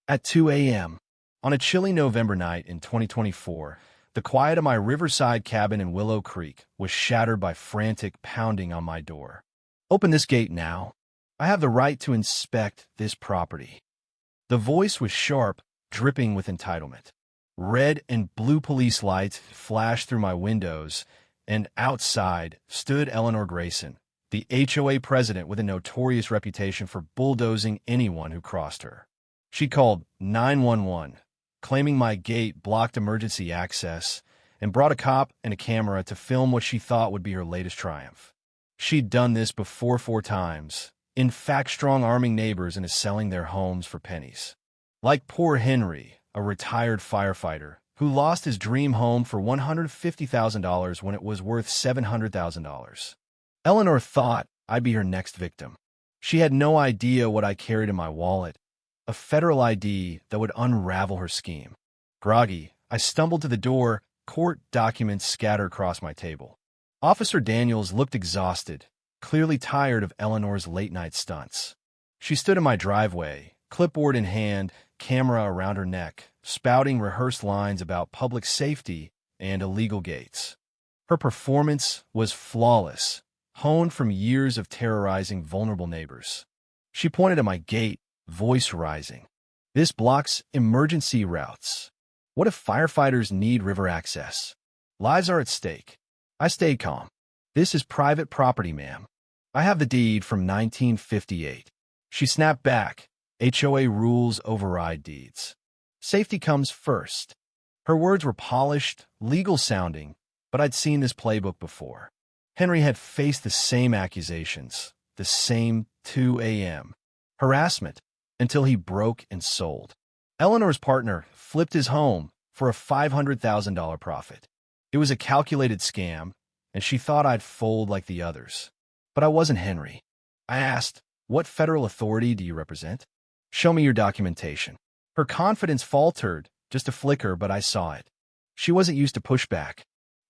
At 2 a.m., on a chilly November night in 2024, the quiet of my riverside cabin in Willow Creek was shattered by frantic pounding on my door. "Open this gate now. I have the right to inspect this property." The voice was sharp, dripping with entitlement. Red and blue police lights flashed through my windows, and outside stood Eleanor Grayson, the HOA president with a notorious reputation for bulldozing anyone who crossed her. She called 911, claiming my gate blocked emergency access, and brought a cop and a camera to film what she thought would be her latest triumph. She'd done this before 4 times, in fact strong-arming neighbors into selling their homes for pennies. Like poor Henry, a retired firefighter, who lost his dream home for $150,000 when it was worth $700,000. Eleanor thought I'd be her next victim. She had no idea what I carried in my wallet, a federal ID that would unravel her scheme. Groggy, I stumbled to the door, court documents scattered across my table. Officer Daniels looked exhausted, clearly tired of Eleanor's late-night stunts. She stood in my driveway, clipboard in hand, camera around her neck, spouting rehearsed lines about public safety and illegal gates. Her performance was flawless, honed from years of terrorizing vulnerable neighbors. She pointed at my gate, voice rising. "This blocks emergency routes. What if firefighters need river access? Lives are at stake." I stayed calm. "This is private property, ma'am. I have the deed from 1958. She snapped back. "HOA rules override deeds. Safety comes first." Her words were polished, legal-sounding, but I'd seen this playbook before. Henry had faced the same accusations, the same 2 a.m. harassment, until he broke and sold. Eleanor's partner flipped his home for a $500,000 profit. It was a calculated scam, and she thought I'd fold like the others. But I wasn't Henry. I asked, "What federal authority do you represent? Show me your documentation." Her confidence faltered, just a flicker, but I saw it. She wasn't used to pushback.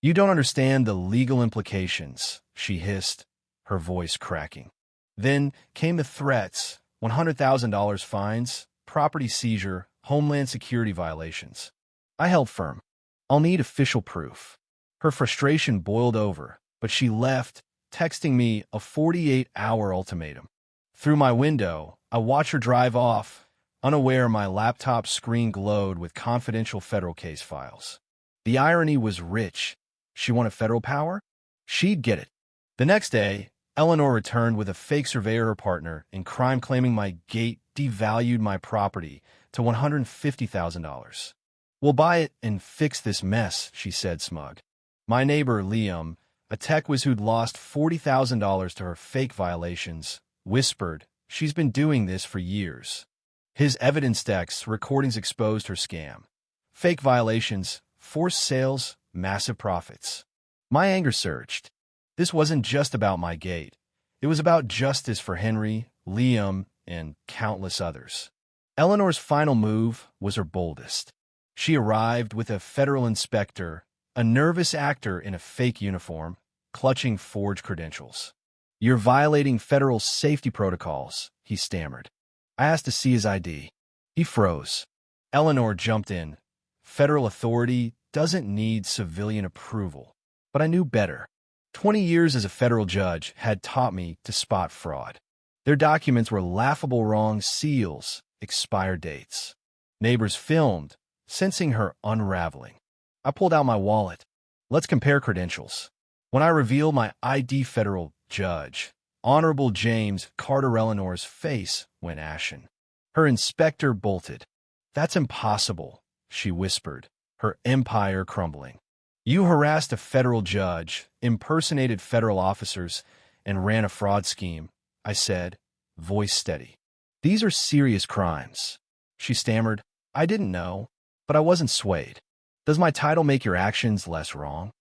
"You don't understand the legal implications," she hissed, her voice cracking. Then came the threats: $100,000 fines, property seizure, homeland security violations. I held firm. "I'll need official proof." Her frustration boiled over, but she left, texting me a 48-hour ultimatum. Through my window, I watched her drive off, unaware my laptop screen glowed with confidential federal case files. The irony was rich. She wanted federal power? She'd get it. The next day, Eleanor returned with a fake surveyor her partner in crime, claiming my gate devalued my property to $150,000. "We'll buy it and fix this mess," she said, smug. My neighbor, Liam, a tech whiz who'd lost $40,000 to her fake violations, whispered, "She's been doing this for years." His evidence decks, recordings exposed her scam. Fake violations, forced sales, massive profits. My anger surged. This wasn't just about my gate. It was about justice for Henry, Liam, and countless others. Eleanor's final move was her boldest. She arrived with a federal inspector, a nervous actor in a fake uniform, clutching forged credentials. "You're violating federal safety protocols," he stammered. I asked to see his ID. He froze. Eleanor jumped in. "Federal authority doesn't need civilian approval." But I knew better. 20 years as a federal judge had taught me to spot fraud. Their documents were laughable wrong seals, expired dates. Neighbors filmed, sensing her unraveling. I pulled out my wallet. "Let's compare credentials." When I revealed my ID, federal judge, Honorable James Carter, Eleanor's face went ashen. Her inspector bolted. "That's impossible," she whispered, her empire crumbling. "You harassed a federal judge, impersonated federal officers, and ran a fraud scheme," I said, voice steady. "These are serious crimes." She stammered, "I didn't know," but I wasn't swayed. "Does my title make your actions less wrong?"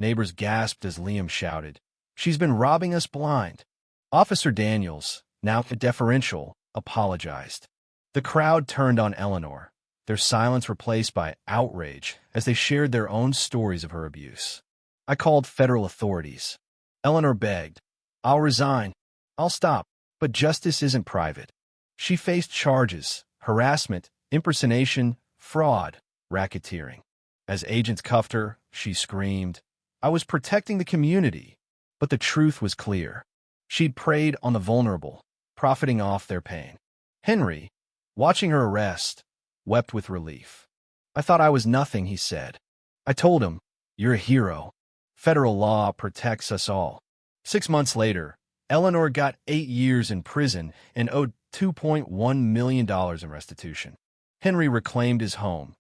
Neighbors gasped as Liam shouted, "She's been robbing us blind." Officer Daniels, now deferential, apologized. The crowd turned on Eleanor, their silence replaced by outrage as they shared their own stories of her abuse. I called federal authorities. Eleanor begged, "I'll resign. I'll stop." But justice isn't private. She faced charges, harassment, Impersonation, fraud, racketeering. As agents cuffed her, she screamed, "I was protecting the community." But the truth was clear. She'd preyed on the vulnerable, profiting off their pain. Henry, watching her arrest, wept with relief. "I thought I was nothing," he said. I told him, "You're a hero. Federal law protects us all." 6 months later, Eleanor got 8 years in prison and owed $2.1 million in restitution. Henry reclaimed his home.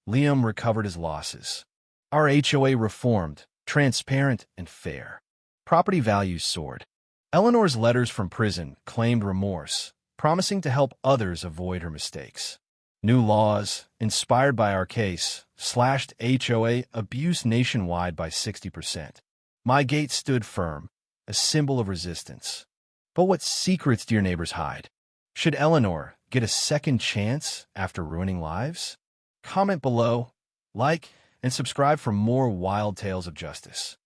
Liam recovered his losses. Our HOA reformed, transparent and fair. Property values soared. Eleanor's letters from prison claimed remorse, promising to help others avoid her mistakes. New laws, inspired by our case, slashed HOA abuse nationwide by 60%. My gate stood firm, a symbol of resistance. But what secrets do your neighbors hide? Should Eleanor get a second chance after ruining lives? Comment below, like, and subscribe for more wild tales of justice.